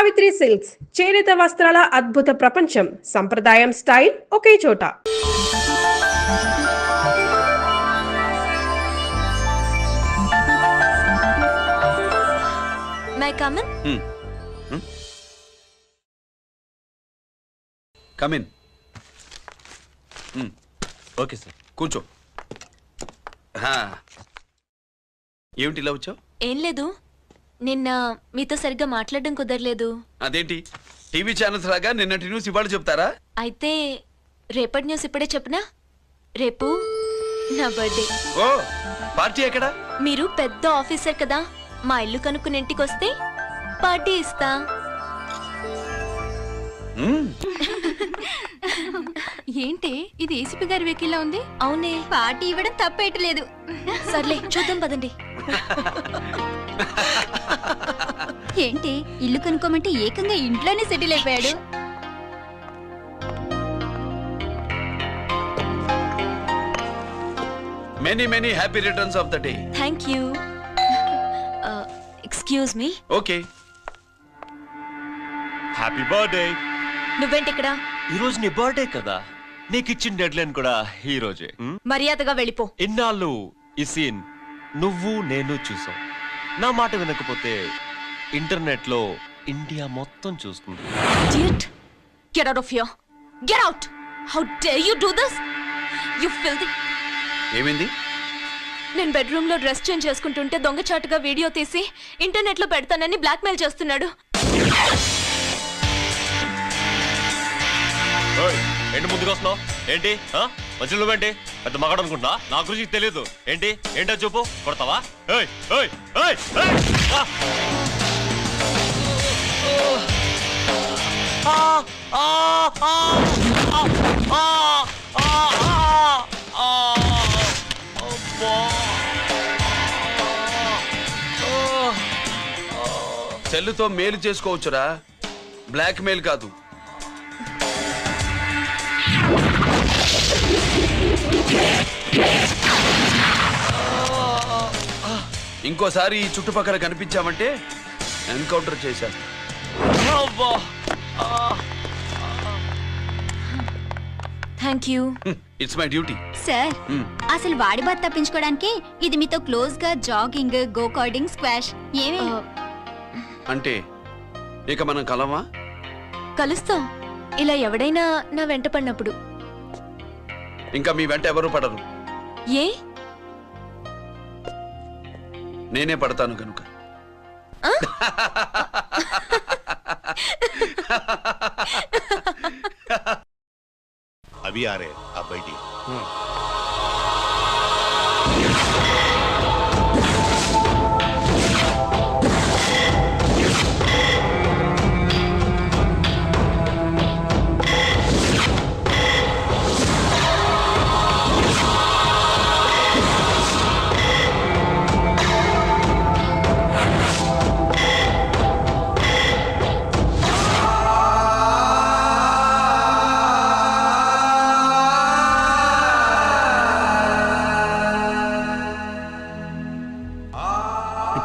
Savitri silks చేనేత వస్త్రాల అద్భుత ప్రపంచం. సంప్రదాయం స్టైల్ ఒకే చోట. May I come in? Come in. Okay sir, కూర్చో. ఏమిటి ఇలా వచ్చావు? ఏం లేదు, నిన్న మీతో సరిగ్గా మాట్లాడడం కుదరలేదు. అదేంటి టీవీ ఛానల్స్ లాగా నిన్నటి న్యూస్ ఇవాళ చెప్తారా? అయితే రేపటి న్యూస్ ఇప్పుడే చెప్పనా? రేపు నా బర్త్డే. ఓ, పార్టీ ఎక్కడ? మీరు పెద్ద ఆఫీసర్ కదా, మా ఇల్లు కనుక్కుని ఇంటికి వస్తే పార్టీ ఇస్తా. ఏంటి ఇది ఏసీపీ గారి వెహికల్లా ఉంది? అవునే, పార్టీ ఇవ్వడం తప్పేయట్లేదు. సర్లే చూద్దాం పదండి. ఏంటి ఇల్లు కనుక్కోమంటే ఏకంగా ఇంట్లోనే సెటిల్ అయిపోయాడు. Many many happy returns of the day. Thank you. Excuse me. Okay. Happy birthday. నువ్వేంటి ఇక్కడ? ఈ రోజు నీ బర్త్డే కదా, నీకు ఇచ్చిన డెడ్ లైన్ కూడా ఈ రోజే. మర్యాదగా వెళ్ళిపో. ఇన్నాళ్ళు ఈ సీన్ నువ్వు నేను చూసాం. నా మాట వినకపోతే ఇంటర్నెట్ లో ఇండియా మొత్తం చూస్తుంది. Idiot! Get out of here! Get out! How dare you do this? You filthy! ఏమైంది? నేను బెడ్రూమ్ లో డ్రెస్ చేంజ్ చేసుకుంటుంటే దొంగచాటుగా వీడియో తీసి ఇంటర్నెట్ లో పెడతానని బ్లాక్మెయిల్ చేస్తున్నాడు. ఏంటి ముందుకు వస్తున్నావు? ఏంటి మంచి నువ్వేంటి పెద్ద మగాడు అనుకుంటున్నా? నా గురించి తెలియదు ఏంటి? ఏంటో చూపు, కొడతావా? సెల్లుతో మేలు చేసుకోవచ్చురా, బ్లాక్ మెయిల్ కాదు. ఇంకోసారి ఈ చుట్టుపక్కల కనిపించామంటే ఎన్కౌంటర్ చేశాను. Thank you. It's my duty. Sir, అసలు వాడి బాధ తప్పించుకోవడానికి ఇది మీతో క్లోజ్ గా జాగింగ్, గో కార్డింగ్, స్క్వాష్ ఏమే అంటే ఇక మనం కలవా? కలుస్తాం, ఇలా ఎవడైనా నా వెంట పడినప్పుడు. ఇంకా మీ వెంట ఎవరు పడరు. ఏ? నేనే పడతాను కనుక. अभी आ रहे आप बैठिए।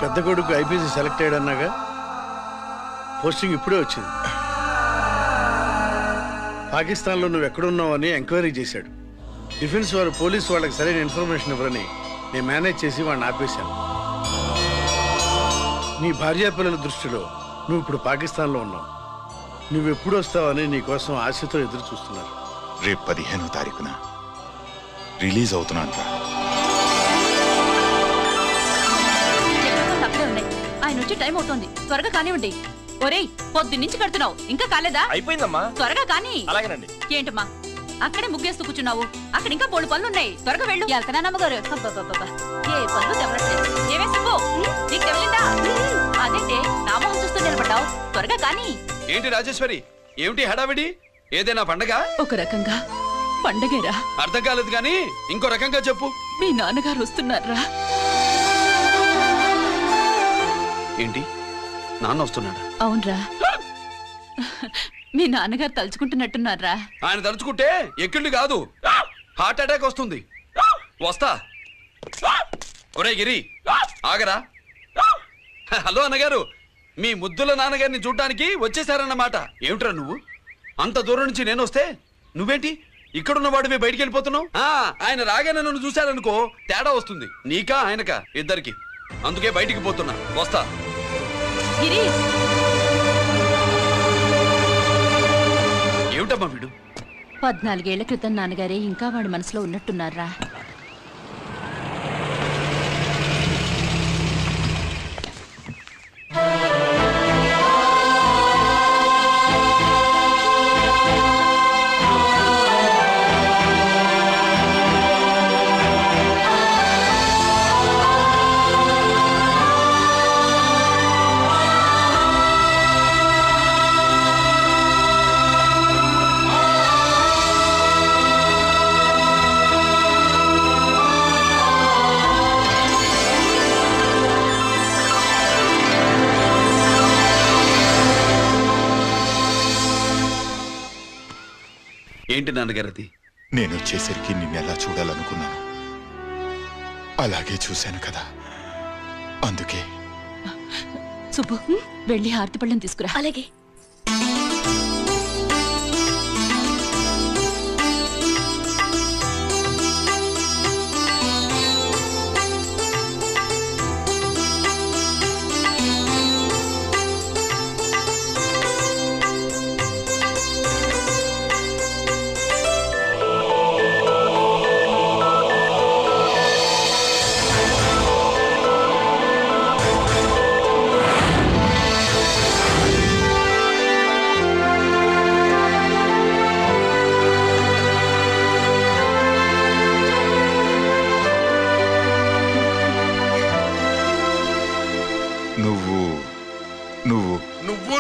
పెద్ద కొడుకు ఐపీసీ సెలెక్ట్ అయ్యాడన్నాగా, పోస్టింగ్ ఇప్పుడే వచ్చింది. పాకిస్తాన్లో నువ్వు ఎక్కడున్నావని ఎంక్వైరీ చేశాడు. డిఫెన్స్ వారు పోలీసు వాళ్ళకి సరైన ఇన్ఫర్మేషన్ ఇవ్వరని నేను మేనేజ్ చేసి వాడిని ఆపేశాను. నీ భార్యా పిల్లల దృష్టిలో నువ్వు ఇప్పుడు పాకిస్తాన్లో ఉన్నావు. నువ్వు ఎప్పుడు వస్తావని నీ కోసం ఆశతో ఎదురు చూస్తున్నారు. రేపు 15వ తారీఖున రిలీజ్ అవుతున్నాను రా. ఆయన వచ్చి టైం అవుతోంది, త్వరగా కానివ్వండి. ఒరేయ్, పొద్దున్నుంచి కడుతున్నావు, ఇంకా కాలేదా? అయిపోయిందమ్మా, త్వరగా కానీ. అలాగేనండి. ఏంటమ్మా అక్కడే ముగ్గేస్తూ కూర్చున్నావు? అక్కడ ఇంకా 3 పనులున్నాయి, త్వరగా వెళ్ళు. వెళ్తానా నమ్మగారు? ఏ పనులు తెవరట్లేదు. ఏమే సుబ్బు, నీకు తెవలిందా? అదేంటే నా మొహం చూస్తూ నిలబడ్డావు, త్వరగా కానీ. ఏంటి రాజేశ్వరి, ఏమిటి హడావిడి? ఏదైనా పండగ? ఒక రకంగా పండగేరా. అర్థం కాలేదు కానీ ఇంకో రకంగా చెప్పు. మీ నాన్నగారు వస్తున్నారా? ఏంటి, నాన్న వస్తున్నాడా? అవునరా, మీ నాన్నగారు తలుచుకుంటున్నట్టున్నారా? ఆయన తలుచుకుంటే ఎక్కిళ్ళు కాదు, హార్ట్ అటాక్ వస్తుంది. వస్తా. ఒరే గిరి, ఆగరా. హలో అన్నగారు, మీ ముద్దుల నాన్నగారిని చూడ్డానికి వచ్చేసారన్నమాట. ఏమిట్రా నువ్వు? అంత దూరం నుంచి నేను వస్తే నువ్వేంటి ఇక్కడున్న వాడివి బయటికి వెళ్ళిపోతున్నావు? ఆయన రాగానే నన్ను చూశారనుకో తేడా వస్తుంది, నీకా ఆయనకా ఇద్దరికి. అందుకే బయటికి పోతున్నా, వస్తా. గిరి ఏమిటమ్మా వీడు? 14 ఏళ్ల క్రితం నాన్నగారే ఇంకా వాడి మనసులో ఉన్నట్టున్నారా? ఏంటి నాన్నగారు అది? నేను వచ్చేసరికి నిన్నెలా చూడాలనుకున్నాను, అలాగే చూశాను కదా, అందుకే. సుబ్బు, వెళ్ళి హారతి పళ్ళని తీసుకురా. అలాగే.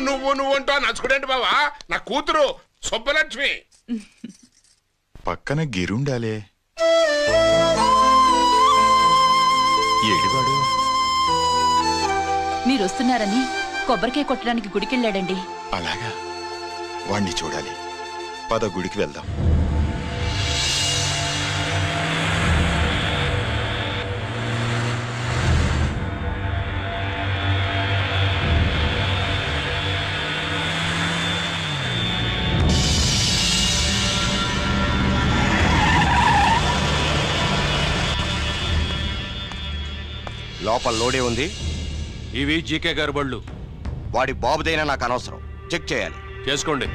నువ్వు అంటూ నచ్చుకుడేంటి బావా? నా కూతురు సుబ్బలక్ష్మి. పక్కన గిరుండాలే, ఏడివాడు? మీరు వస్తున్నారని కొబ్బరికాయ కొట్టడానికి గుడికెళ్ళాడండి. అలాగా, వాణ్ణి చూడాలి. పద, గుడికి వెళ్దాం. లోపల లోడే ఉంది. ఇవి జీకే గారి బళ్ళు. వాడి బాబుదైనా నాకు అనవసరం, చెక్ చేయాలి. చేసుకోండి.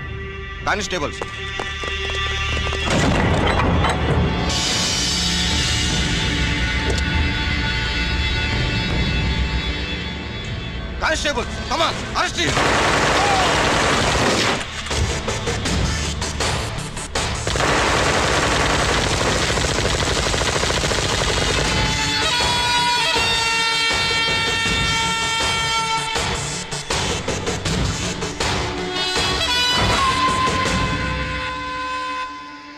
Constables, constables, come on, arrest him.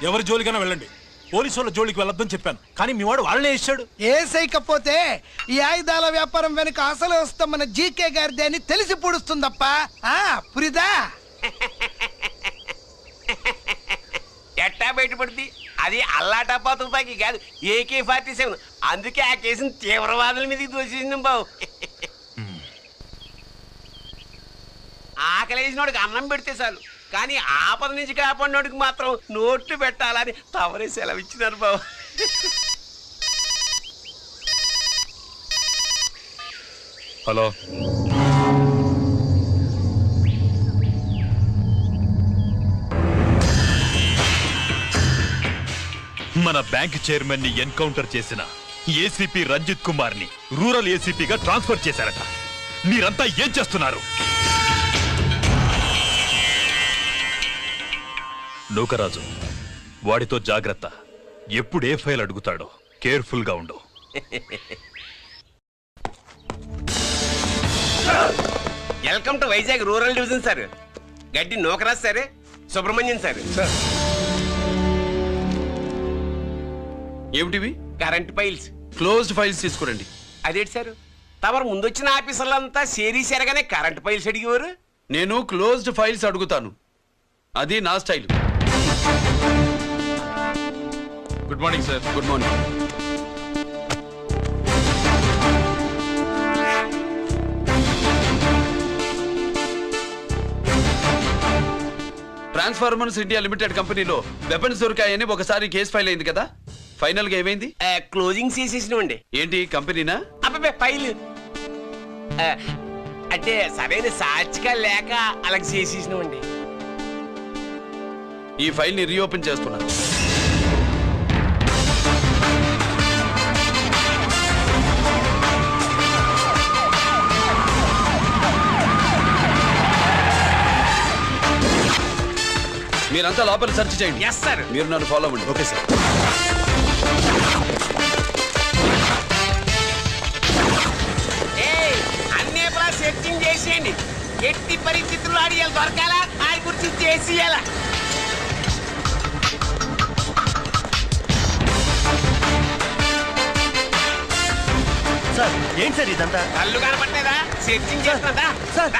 ఎవరి జోలికైనా వెళ్ళండి, పోలీసు వాళ్ళ జోలికి వెళ్ళొద్దని చెప్పాను, కానీ మీ వాడు వాళ్ళనే ఇచ్చాడు. ఏసైకపోతే ఈ ఆయుధాల వ్యాపారం వెనుక అసలు వస్తాం మన జీకే గారిది అని తెలిసి పూడుస్తుందప్ప. పురిదా ఎట్టా బయటపడుతుంది? అది అల్లాటప్పా తుపాకీ కాదు, AK-47. అందుకే ఆ కేసుని తీవ్రవాదుల మీదకి దోషించాం బాబు. ఆకలేసినోడికి అన్నం పెడితే చాలు, కానీ ఆపద నుంచి కాపాడినోడికి మాత్రం నోట్లు పెట్టాలని తవరే సెలవు ఇచ్చినారు బాబు. హలో, మన బ్యాంక్ చైర్మన్ ని ఎన్కౌంటర్ చేసిన ఏసీపీ రంజిత్ కుమార్ ని రూరల్ ఏసీపీగా ట్రాన్స్ఫర్ చేశారట. మీరంతా ఏం చేస్తున్నారు? నూకరాజు, వాడితో జాగ్రత్త. ఎప్పుడు ఏ ఫైల్ అడుగుతాడో కేర్ఫుల్ గా ఉండు. Welcome to Vizag rural division sir. Gaddi Nookaraj sir, Subrahmanyam sir. ఏమిటివి? Current files. క్లోజ్డ్ ఫైల్స్ తీసుకురండి. అదేంటి సార్, తమరు ముందొచ్చిన ఆఫీసర్లంతా సేరీసారగానే కరెంట్ ఫైల్స్ అడిగేవారు. నేను క్లోజ్డ్ ఫైల్స్ అడుగుతాను, అది నా style. Good morning sir. Good morning. Transformers India limited కంపెనీలో వెపన్స్ దొరికాయని ఒకసారి కేసు ఫైల్ అయింది కదా, ఫైనల్ గా ఏమైంది? క్లోజింగ్ చేసేసినవండి. ఏంటి కంపెనీనా? అబ్బాయి ఫైల్ అంటే సరైన సాక్షిగా లేక అలా చేసేసినవండి. ఈ ఫైల్ ని రీఓపెన్ చేస్తున్నాను. మీరంతా లోపల సెర్చ్ చేయండి. Yes sir. మీరు నన్ను ఫాలో అవ్వండి. Okay sir. అన్నీ సెర్చింగ్ చేసేయండి. ఎట్టి పరిస్థితుల్లో అడియాలి దొరకాలా ఆయన గురించి చేసేయాలా. సార్ ఏంటి సార్ ఇదంతా? కళ్ళు కనపట్టలేదా? Searching చేస్తున్నదా sir?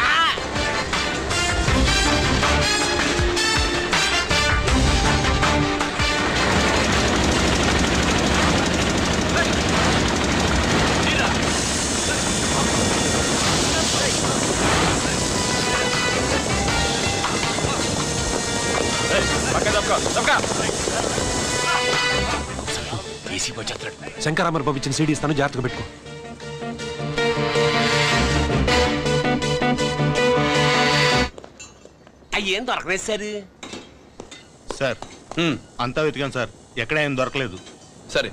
శంకరామర్ బాబు ఇచ్చిన సీడీ ఇస్తాను, జాగ్రత్తగా పెట్టుకో. అయ్యేం దొరకలేదు సార్. సార్ అంతా వెతికాం సార్, ఎక్కడ ఏం దొరకలేదు. సరే,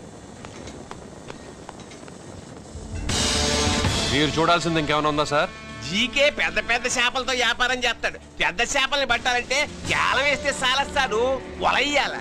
మీరు చూడాల్సింది ఇంకేమైనా ఉందా సార్? జీకే పెద్ద పెద్ద చేపలతో వ్యాపారం చేస్తాడు. పెద్ద చేపల్ని పట్టాలంటే కేలం వేస్తే సాలస్తాడు, వలయ్యాల.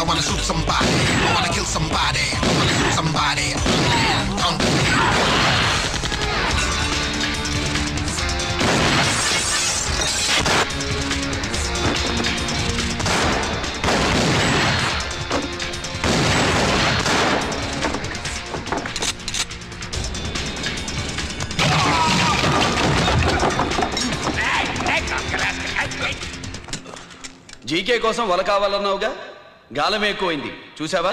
I wanna shoot somebody, I wanna kill somebody, I wanna shoot somebody. GK కోసం వల కావాలన్నావుగా, గాలం ఎక్కువైంది చూసావా?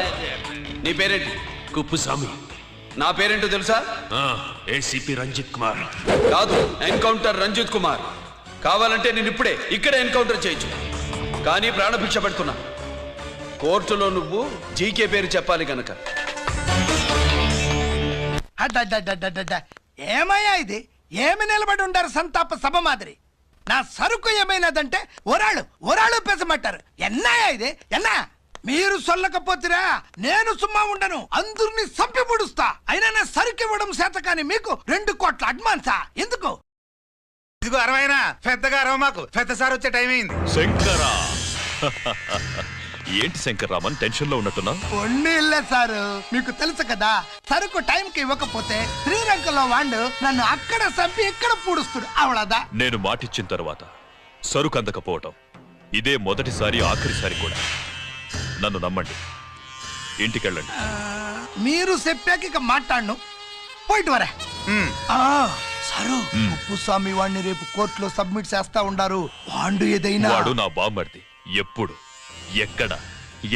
నీ పేరేంటి? కుప్పుస్వామి. నా పేరేంటో తెలుసా? ఏసీపీ రంజిత్ కుమార్. కాదు, ఎన్కౌంటర్ రంజిత్ కుమార్. కావాలంటే నేను ఇప్పుడే ఇక్కడే ఎన్కౌంటర్ చేయొచ్చు, కానీ ప్రాణభిక్ష పెడుతున్నా. కోర్టులో నువ్వు జీకే పేరు చెప్పాలి గనక. ఏమయ్యా ఇది? ఏమి నిలబడి ఉండారు సంతాప సభ మాదిరి? నా సరుకు ఏమైనదంటే ఒరాళ్ళు పెసమంటారు. ఎన్నాయా ఇది ఎన్నా? మీరు సొల్లకపోతురా నేను సుమ్మా ఉండను, అందరిని సంపి పొడుస్తా. అయినా నా సరుకు ఇవ్వడం చేత కానీ మీకు 2 కోట్ల అడ్వాన్సా? ఎందుకు? ఇదిగో 60 పెద్దగా అరవ మాకు, పెద్ద సార్ వచ్చే టైం అయింది. శంకరా ఏంటి శంకర్రామన్ టెన్షన్ లో ఉన్నట్టున్నా? ఇల్లే సారు, మీకు తెలుసు కదా సరుకు టైంకి ఇవ్వకపోతే శ్రీరంగంలో వాడు నన్ను అక్కడ సంపి ఇక్కడ పూడుస్తుడు. అవళదా నేను మాటిచ్చిన తర్వాత సరుకు అందకపోవటం ఇదే మొదటిసారి ఆఖరిసారి కూడా. నన్ను నమ్మండి, ఇంటికెళ్ళండి. మీరు చెప్పాక ఇక మాట్లాడను, పోయిట్ వరే. సారు ఉప్పుస్వామి వాడిని రేపు కోర్టులో సబ్మిట్ చేస్తా ఉండారు. వాడు ఏదైనా వాడు నా బామ్మర్ది. ఎప్పుడు ఎక్కడ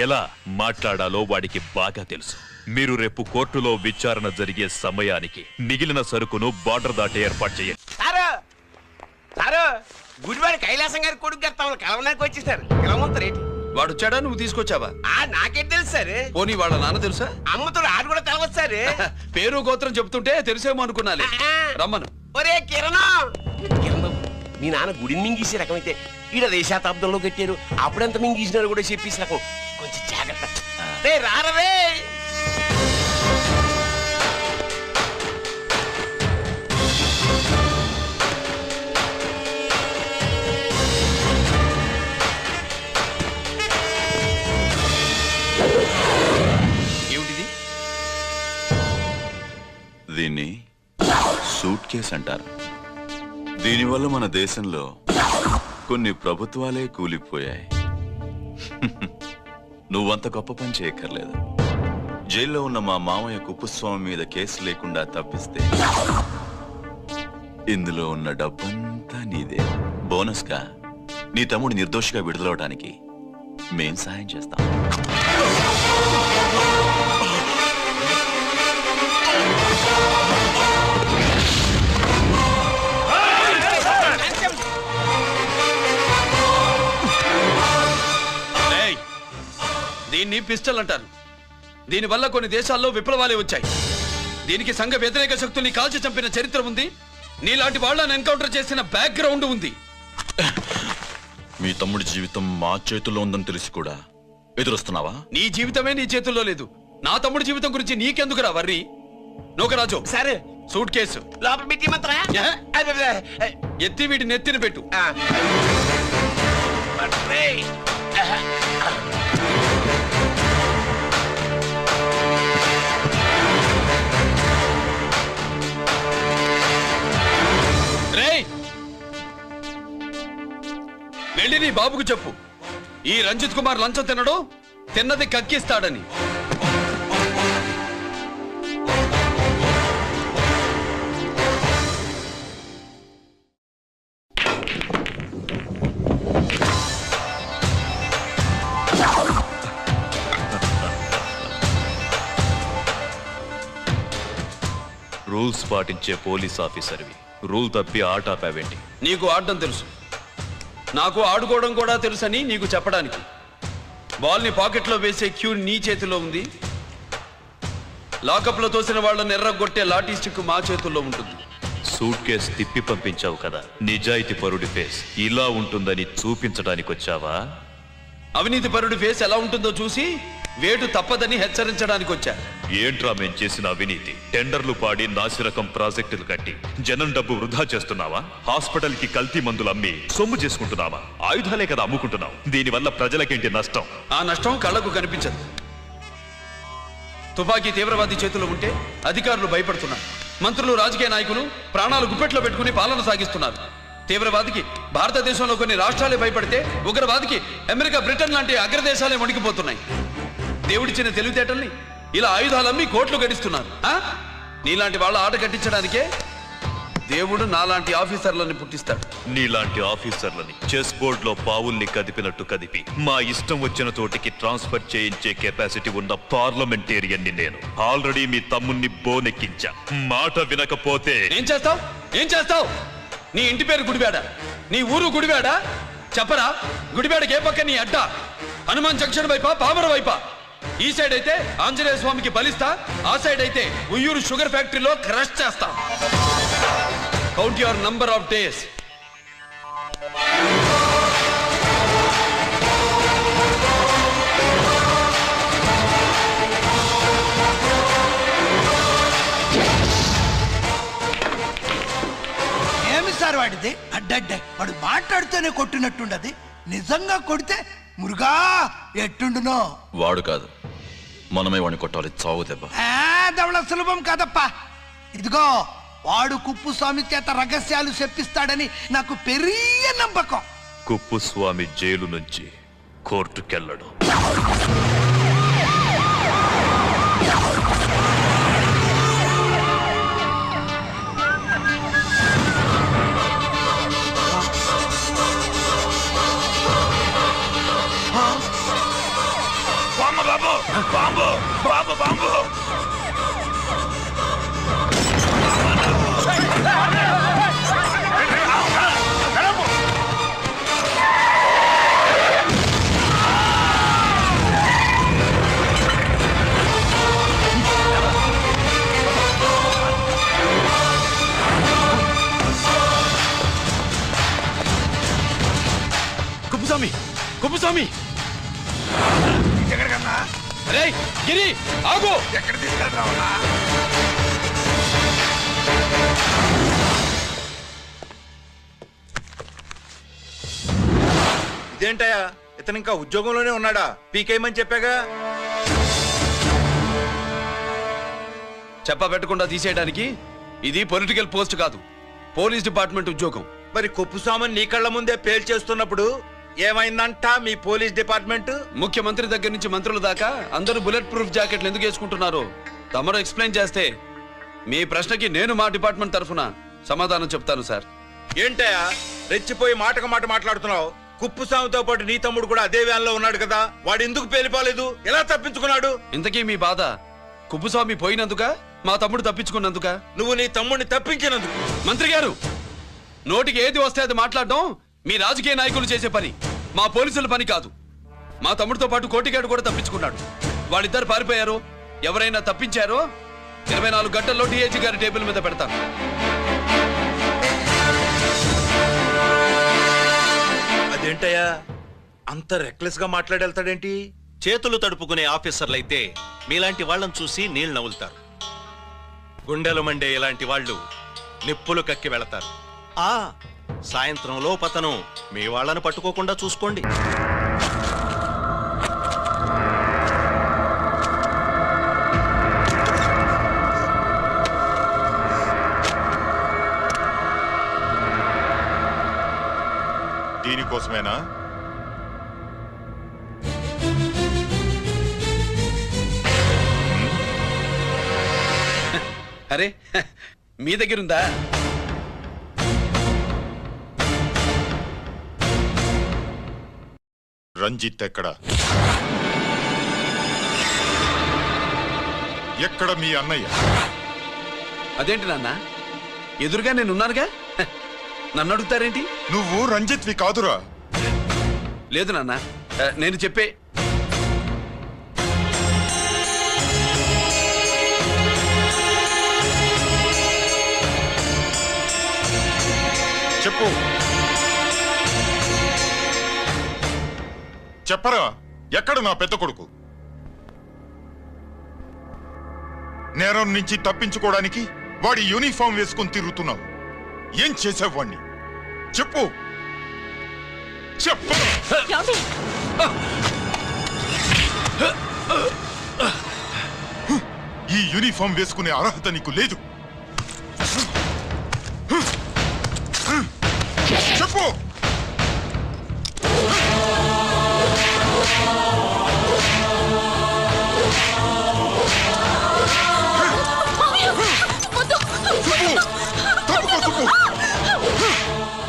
ఎలా మాట్లాడాలో వాడికి బాగా తెలుసు. మీరు రేపు కోర్టులో విచారణ జరిగే సమయానికి మిగిలిన సరుకును బార్డర్ దాటి ఏర్పాటు చేయండి. సారు గుడివాడి కైలాసం గారి కొడుకు గారు తమను కలవడానికి వచ్చేసారు. కలవమంటారేంటి? వాడు వచ్చాడా, నువ్వు తీసుకొచ్చావా? నాకేం తెలుసు సార్. పోనీ వాళ్ళ నాన్న తెలుసా? అమ్మతో ఆడు కూడా తెలవచ్చు సార్. పేరు గోత్రం చెప్తుంటే తెలిసేమో అనుకున్నాలే. రమ్మను. ఒరే కిరణ్ బాబు, మీ నాన్న గుడిని మింగేసే రకమైతే ఈడ దేశాతాబ్దంలో కట్టారు. అప్పుడెంత మింగేసినారు కూడా చెప్పేసి రకం. కొంచెం జాగ్రత్త. రే రారవే. ఏమిటిది? దీన్ని సూట్ కేస్ అంటారు. దీనివల్ల మన దేశంలో కొన్ని ప్రభుత్వాలే కూలిపోయాయి. నువ్వంత గొప్ప పని చేయక్కర్లేదు. జైల్లో ఉన్న మా మామయ్య కుప్పస్వామి మీద కేసు లేకుండా తప్పిస్తే ఇందులో ఉన్న డబ్బంతా నీదే. బోనస్గా నీ తమ్ముడు నిర్దోషిగా విడుదలవడానికి మేం సాయం చేస్తాం. దీన్ని పిస్టల్ అంటారు. దీనివల్ల కొన్ని దేశాల్లో విప్లవాలే వచ్చాయి. దీనికి సంఘ వ్యతిరేక శక్తుల్ని కాల్చి చంపిన చరిత్ర ఉంది. నీలాంటి వాళ్ళని ఎన్కౌంటర్ చేసిన బ్యాక్గ్రౌండ్ ఉంది. మీ తమ్ముడి జీవితం మా చేతుల్లో ఉందని తెలిసి కూడా ఎదురొస్తున్నావా? నీ జీవితమే నీ చేతుల్లో లేదు. నా తమ్ముడి జీవితం గురించి నీకెందుకురా వర్రి? నోకరాజు సరే సూట్ కేసు లోపల పెట్టి మాత్రా ఎత్తి వీటి నెత్తిన పెట్టు. వెళ్ళి నీ బాబుకు చెప్పు, ఈ రంజిత్ కుమార్ లంచం తినడు, తిన్నది కక్కిస్తాడని. రూల్స్ పాటించే పోలీస్ ఆఫీసర్వి రూల్ తప్పి ఆట ఆపావేంటి? నీకు ఆడడం తెలుసు, నాకు ఆడుకోవడం కూడా తెలుసని నీకు చెప్పడానికి. బాల్ని పాకెట్లో వేసే క్యూ నీ చేతిలో ఉంది. లాకప్లో తోసిన వాళ్ళని ఎర్రగొట్టే లాఠీ స్టిక్ మా చేతుల్లో ఉంటుంది. సూట్ కేసు తిప్పి పంపించావు కదా, నిజాయితీ పరుడి ఫేస్ ఇలా ఉంటుందని చూపించడానికి వచ్చావా? అవినీతి పరుడి ఫేస్ ఎలా ఉంటుందో చూసి వేటు తప్పదని హెచ్చరించడానికి వచ్చా. ఏంట్రా మేం చేసిన అవినీతి? టెండర్లు పాడి నాసిరకం ప్రాజెక్టులు కట్టి జనం డబ్బు వృధా చేస్తున్నావా? హాస్పిటల్ కి కల్తీ మందులు అమ్మి సొమ్ము చేసుకుంటున్నావా? ఆయుధాలే కదా అమ్ముకుంటున్నావు. దీనివల్ల ప్రజలకేంటి నష్టం? ఆ నష్టం కళ్ళకు కనిపించదు. తుపాకీ తీవ్రవాది చేతిలో ఉంటే అధికారులు భయపడుతున్నారు. మంత్రులు, రాజకీయ నాయకులు ప్రాణాలు గుప్పెట్లో పెట్టుకుని పాలన సాగిస్తున్నారు. తీవ్రవాదికి భారతదేశంలో కొన్ని రాష్ట్రాలే భయపడితే ఉగ్రవాదికి అమెరికా, బ్రిటన్ లాంటి అగ్రదేశాలే వణికిపోతున్నాయి. దేవుడిచ్చిన తెలివితేటల్ని ఇలా ఆయుధాలమ్మి కోట్లు గడిస్తున్నారు. నీలాంటి వాళ్ళ ఆట కట్టించడానికే దేవుడు నాలాంటి ఆఫీసర్లని పుట్టిస్తాడు. నీలాంటి ఆఫీసర్లని చెస్ బోర్డ్ లో పావుల్ని కదిపినట్టు కదిపి మా ఇష్టం వచ్చిన చోటికి ట్రాన్స్ఫర్ చేయించే కెపాసిటీ ఉన్న పార్లమెంటేరియన్ ని నేను. ఆల్రెడీ మీ తమ్ముణ్ణి బోనెక్కించా. మాట వినకపోతే ఏం చేస్తావు? ఏం చేస్తావు? నీ ఇంటి పేరు గుడివాడ, నీ ఊరు గుడివాడ. చెప్పరా, గుడివాడకి ఏ పక్క నీ అడ్డ? హనుమాన్ జంక్షన్ వైపా, పామర వైపా? ఈ సైడ్ అయితే ఆంజనేయ స్వామికి బలిస్తా, ఆ సైడ్ అయితే ఉయ్యూరు షుగర్ ఫ్యాక్టరీలో క్రష్ చేస్తా. Count your number of days. ఏమి సార్ వాడిది అడ్డడ్డే వాడు మాట్లాడితేనే కొట్టినట్టుండది నిజంగా కొడితే మురుగా ఎట్టుండునో. వాడు కాదు, మనమే వాడిని కొట్టాలి, చావు దెబ్బ. దవళ సులభం కాదప్పా. ఇదిగో వాడు కుప్పుస్వామి చేత రహస్యాలు చెప్పిస్తాడని నాకు పెరియ నమ్మకం. కుప్పుస్వామి జైలు నుంచి కోర్టుకెళ్ళడు. Bomb bomb bomb Kuppuswamy, Kuppuswamy! ఎక్కడికన్నా? అరే గిరి, ఆగు! ఎక్కడ తీసుకెళ్తావన్నా? ఇదేంటయ్యా, ఇతను ఇంకా ఉద్యోగంలోనే ఉన్నాడా? పీకేయమని చెప్పాగా. చెప్పబెట్టకుండా తీసేయడానికి ఇది పొలిటికల్ పోస్ట్ కాదు, పోలీస్ డిపార్ట్మెంట్ ఉద్యోగం. మరి కుప్పుస్వామిని నీ కళ్ళ ముందే పేల్చేస్తున్నప్పుడు ఏమైందంట మీ పోలీస్ డిపార్ట్మెంట్? ముఖ్యమంత్రి దగ్గర నుంచి మంత్రుల దాకా అందరూ బుల్లెట్ ప్రూఫ్ జాకెట్లు ఎందుకు వేసుకుంటున్నారు తమరు ఎక్స్ప్లెయిన్ చేస్తే మీ ప్రశ్నకి నేను మా డిపార్ట్మెంట్ తరఫున సమాధానం చెప్తాను సార్. ఏంటయ్యా రెచ్చిపోయి మాటకు మాట మాట్లాడుతున్నావు? కుప్పుస్వామితో పాటు నీ తమ్ముడు కూడా అదే వ్యాన్ లో ఉన్నాడు కదా, వాడు ఎందుకు పేలిపోలేదు? ఎలా తప్పించుకున్నాడు? ఇంతకీ మీ బాధ కుప్పుస్వామి పోయినందుక, మా తమ్ముడు తప్పించుకున్నందుక? నువ్వు నీ తమ్ముడిని తప్పించినందుకు. మంత్రి గారు, నోటికి ఏది వస్తే అది మాట్లాడడం మీ రాజకీయ నాయకులు చేసే పని, మా పోలీసుల పని కాదు. మా తమ్ముడితో పాటు కోటిగాడు కూడా తప్పించుకున్నాడు. వాళ్ళిద్దరు పారిపోయారు. ఎవరైనా తప్పించారో 24 గంటల్లో డిఐజీ గారి టేబుల్ మీద పెడతాను. అదేంటయ్యా అంత రెక్లెస్ గా మాట్లాడేళ్తాడేంటి? చేతులు తడుపుకునే ఆఫీసర్లైతే మీలాంటి వాళ్ళని చూసి నీళ్ళు నవ్వులుతారు. గుండెలు మండే ఇలాంటి వాళ్ళు నిప్పులు కక్కి వెళతారు. సాయంత్రం లోపతను మీ వాళ్ళను పట్టుకోకుండా చూసుకోండి. దీనికోసమేనా? అరే మీ దగ్గరుందా? రంజిత్ ఎక్కడ? ఎక్కడ మీ అన్నయ్య? అదేంటి నాన్న, ఎదురుగా నేనున్నానుగా, నన్ను అడుగుతారేంటి? నువ్వు రంజిత్వి కాదురా. లేదు నాన్న, నేను చెప్పే చెప్పు. చెప్పరా, ఎక్కడ నా పెద్ద కొడుకు? నేరం నుంచి తప్పించుకోవడానికి వాడి యూనిఫామ్ వేసుకుని తిరుగుతున్నావు. ఏం చేసావు వాణ్ణి? చెప్పు, చెప్పు. ఈ యూనిఫామ్ వేసుకునే అర్హత నీకు లేదు. చెప్పు.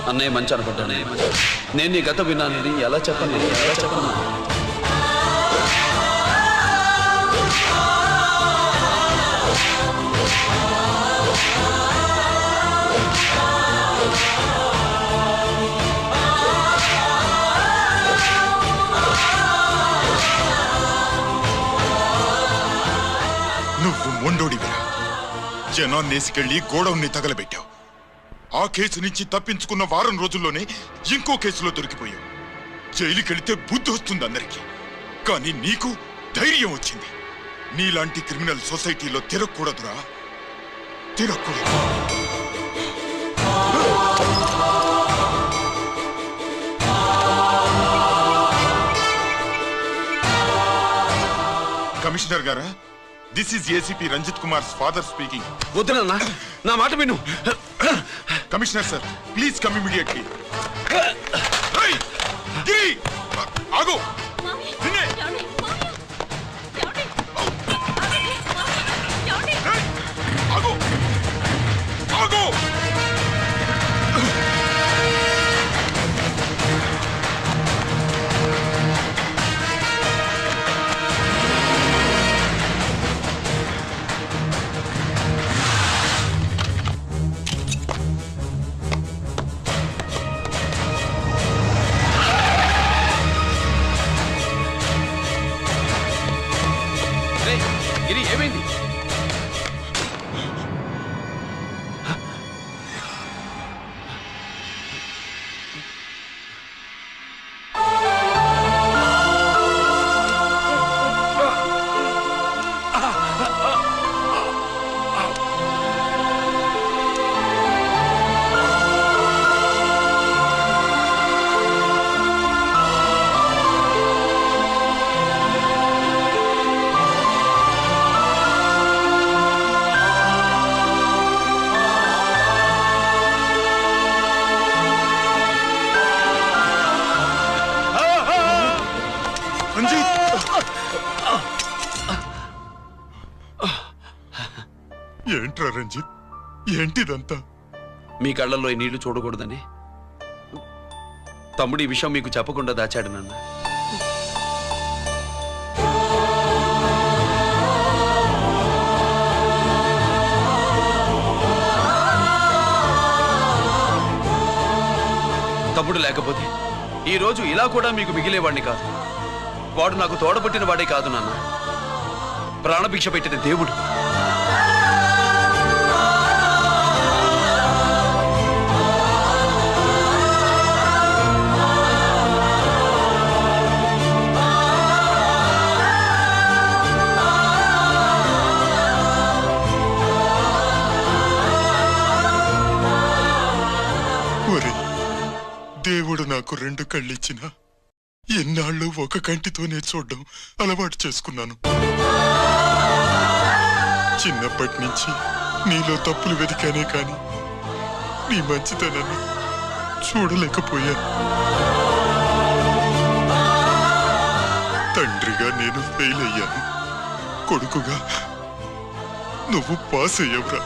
అన్నయ్య మంచి అనుకుంటానే. నేను నీ గత విన్నానని ఎలా చెప్పను? నువ్వు మొండోడివిరా. జనాన్నేసుకెళ్లి గోడౌన్ని తగలబెట్టావు. ఆ కేసు నుంచి తప్పించుకున్న వారం రోజుల్లోనే ఇంకో కేసులో దొరికిపోయావు. జైలుకెళితే బుద్ధి వస్తుంది అందరికీ, కానీ నీకు ధైర్యం వచ్చింది. నీలాంటి క్రిమినల్ సొసైటీలో తిరగకూడదురా, తిరగకూడదు. కమిషనర్ గారా, this is ACP Ranjith Kumar father speaking. వద్దునన్నా, నా మాట విను. Commissioner sir, please come immediately. Giri, ఆగు. నిన్నే. ఆగు, ఆగు. గిరి, ఏమైంది? ఏంట్రా రంజిత్, ఏంటిదంతా? మీ కళ్ళల్లో ఈ నీళ్లు చూడకూడదని తమ్ముడు ఈ విషయం మీకు చెప్పకుండా దాచాడు నాన్న. తమ్ముడు లేకపోతే ఈ రోజు ఇలా కూడా మీకు మిగిలేవాడిని కాదు. వాడు నాకు తోడబుట్టిన వాడే కాదు నాన్న, ప్రాణభిక్ష పెట్టిన దేవుడు. దేవుడు నాకు 2 కళ్ళిచ్చినా ఎన్నాళ్ళు ఒక కంటితోనే చూడడం అలవాటు చేసుకున్నాను. చిన్నప్పటి నుంచి నీలో తప్పులు వెతికానే కాని నీ మంచితనాన్ని చూడలేకపోయాను. తండ్రిగా నేను ఫెయిల్ అయ్యాను, కొడుకుగా నువ్వు పాస్ అయ్యావురా.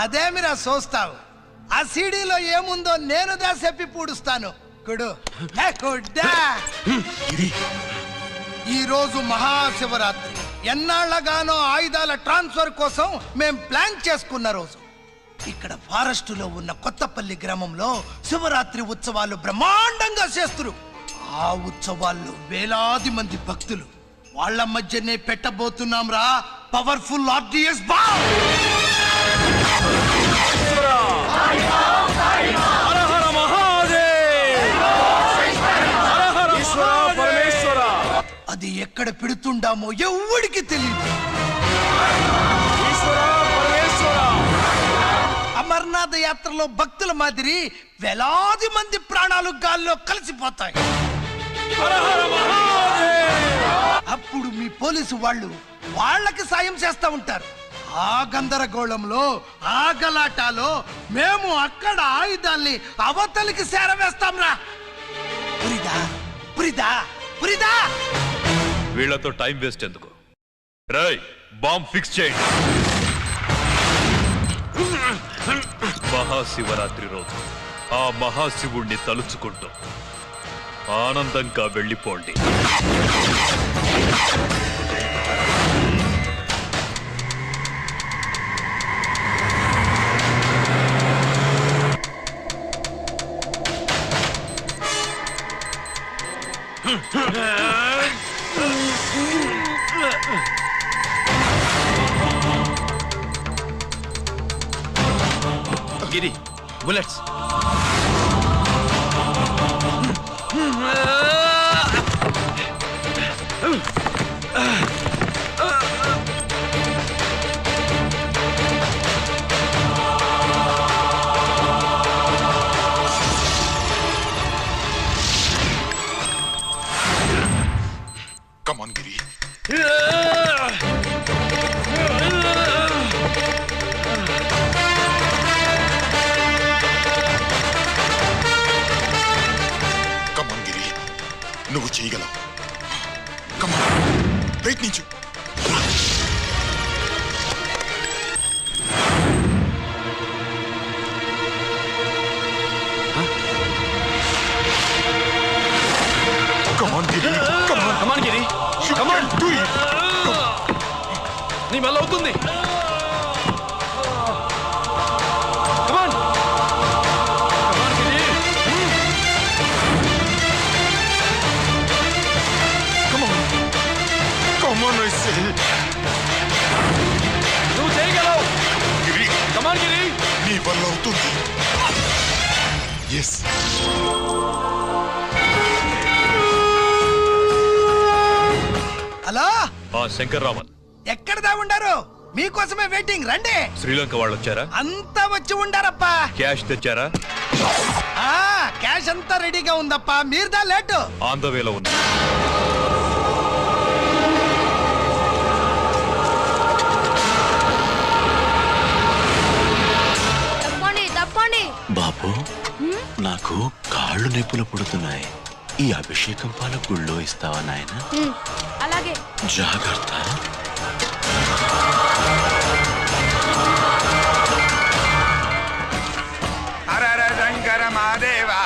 అదేమిరా చూస్తావు? ఆ సీడీలో ఏముందో నేను దా చెప్పి పూడుస్తాను. కుడు ఈ రోజు మహాశివరాత్రి. ఎన్నాళ్లగానో ఆయుధాల ట్రాన్స్ఫర్ కోసం మేం ప్లాన్ చేసుకున్న రోజు. ఇక్కడ ఫారెస్ట్ లో ఉన్న కొత్తపల్లి గ్రామంలో శివరాత్రి ఉత్సవాలు బ్రహ్మాండంగా చేస్తురు. ఆ ఉత్సవాల్లో వేలాది మంది భక్తులు. వాళ్ళ మధ్యనే పెట్టబోతున్నాం రా పవర్ఫుల్ ఆర్డిఎస్ బాంబ్. అది ఎక్కడ పెడుతుండామో ఎవ్వడికి తెలియదు. అమర్నాథ్ యాత్రలో భక్తుల మాదిరి వేలాది మంది ప్రాణాలు గాల్లో కలిసిపోతాయి. అప్పుడు మీ పోలీసు వాళ్ళు వాళ్ళకి సాయం చేస్తా ఉంటారు. ఆ గందరగోళంలో ఆ గలాటాలో మేము అక్కడ ఆయుధాల్ని అవతలికి చేరవేస్తాం రా. పురిదా పురిదా పురిదా. వీళ్లతో టైం వేస్ట్ ఎందుకు? రై, బాంబ్ ఫిక్స్ చేయండి. మహాశివరాత్రి రోజు ఆ మహాశివుణ్ణి తలుచుకుంటూ ఆనందంగా వెళ్ళిపోండి. గిరి bullets. Come on, Giri. Come on, Giri. నువ్వు చేయగలవు. Come on. ప్రయత్నించు. Come on, Giri. Come on. Come on, Giri. Come on, do it. నీ వల్ల అవుతుంది. Come on. Come on, Giri. Come on. Come on, I say. నువ్వు చేయగలవు. Giri. Come on, Giri. నీ వల్ల అవుతుంది. Yes. హలో శంకర్ రామన్, ఎక్కడ దా ఉండారు? మీకోసమే వెయిటింగ్, రండి. శ్రీలంక వాళ్ళు వచ్చారా? అంతా వచ్చి ఉండారప్పా. క్యాష్ తెచ్చారా? క్యాష్ అంతా రెడీగా ఉందప్పా, మీరు దా లేటు. ఆన్ ద వేలో ఉంది. తప్పండి. బాబు, నాకు కాళ్ళు నొప్పులు పుడుతున్నాయి. ఈ అభిషేకం పాల గుళ్ళో ఇస్తావా నాయన? అలాగే. జాగ్రత్త. శంకర మహాదేవా.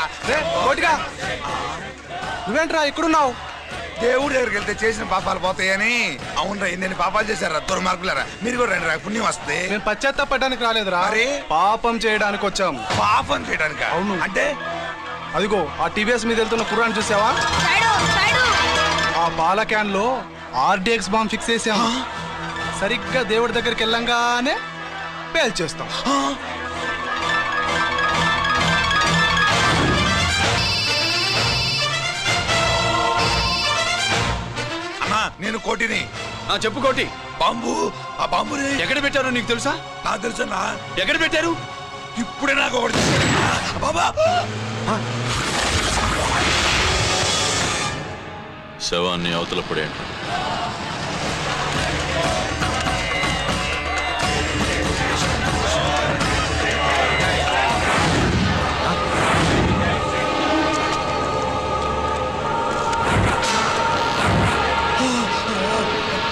నువ్వేంట్రా ఇక్కడున్నావు? దేవుడి దగ్గరికి వెళ్తే చేసిన పాపాలు పోతాయని. అవునరా, ఎన్ని పాపాలు చేశారా దుర్మార్గులారా. మీరు కూడా రండి రా, పుణ్యం వస్తే. నేను పశ్చాత్తాపడడానికి రాలేదురా, మరి పాపం చేయడానికి వచ్చాం. పాపం చేయడానికి? అవును. అంటే అదిగో ఆ టీవీఎస్ మీద వెళ్తున్న కుర్రాన్ని చూసావా? ఆ పాల క్యాన్ లో ఆర్డిఎక్స్ బాంబ్ ఫిక్స్ చేసాం. సరిగ్గా దేవుడి దగ్గరికి వెళ్ళంగానే పేల్చేస్తాం. అమ్మా, నేను కోటిని. చెప్పు కోటి. బాంబు, ఆ బాంబుని ఎక్కడ పెట్టారో నీకు తెలుసా? నాకు తెలుసా. ఎక్కడ పెట్టారు? ఇప్పుడే నాకు ఒకటి బాబా. శవాన్ని అవతల పడేయండి.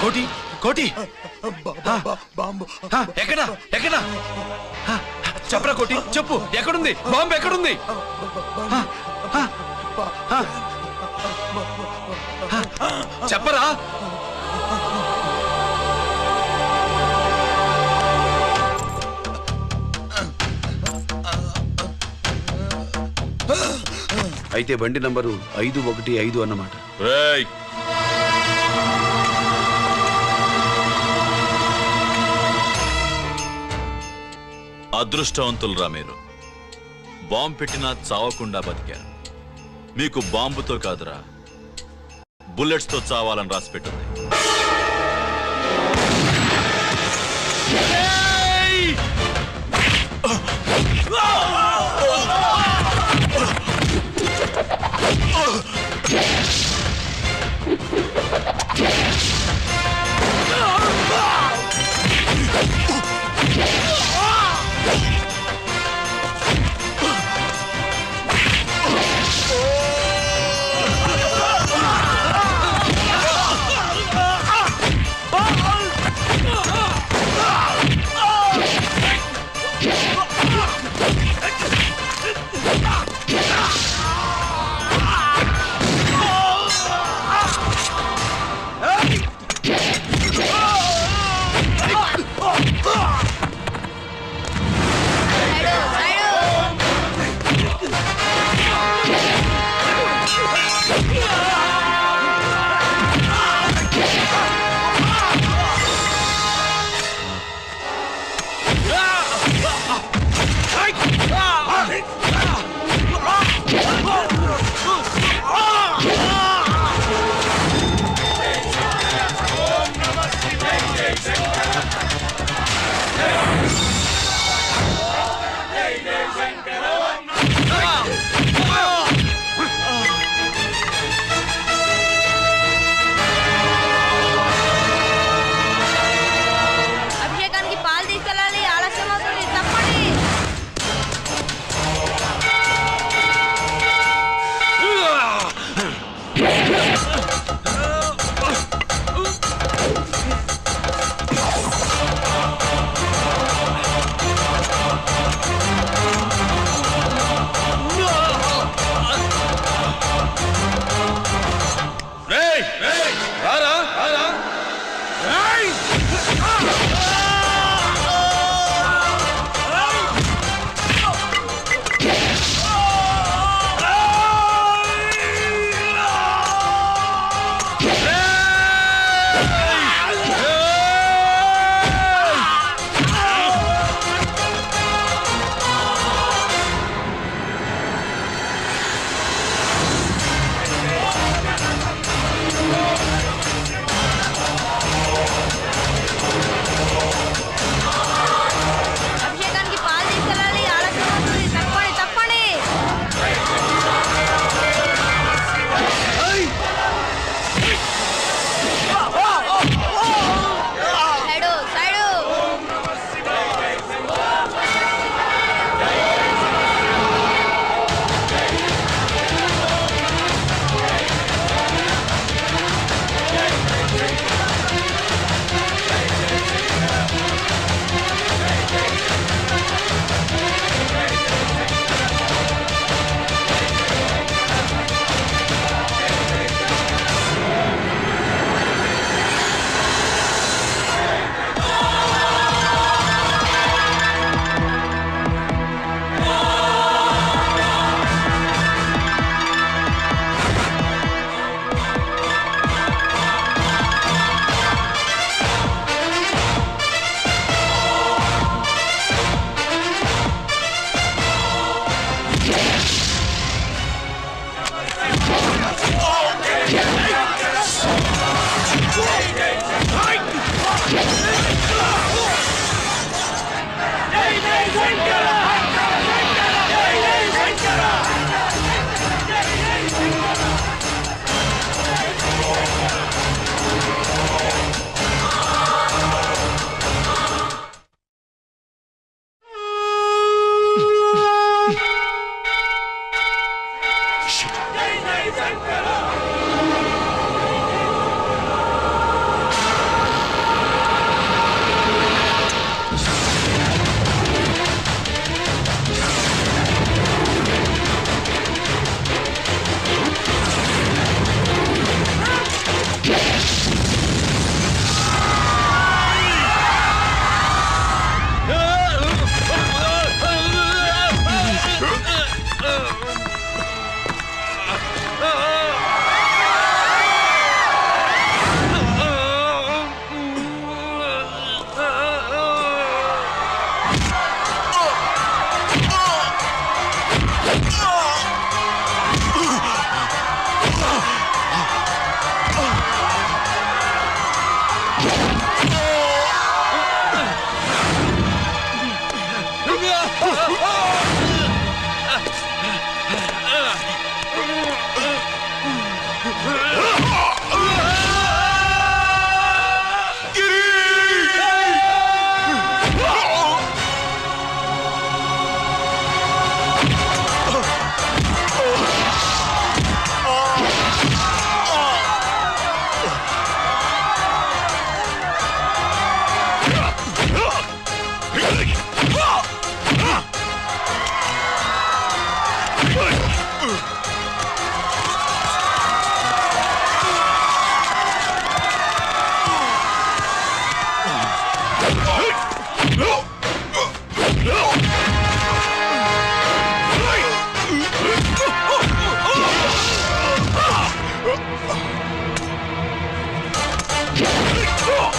కోటి, కోటి. బాంబు ఎక్కడా ఎక్కడా? చెప్పరా కోటి, చెప్పు. ఎక్కడుంది బాంబు? ఎక్కడుంది? చెప్పరా. అయితే బండి నంబరు 515 అన్నమాట. అదృష్టవంతులరా మీరు. బాంబు పెట్టినా చావకుండా బతికారు. మీకు బాంబుతో కాదురా, బుల్లెట్స్ తో చావాలని రాసి పెట్టింది.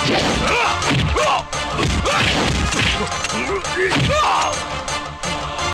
Yeah!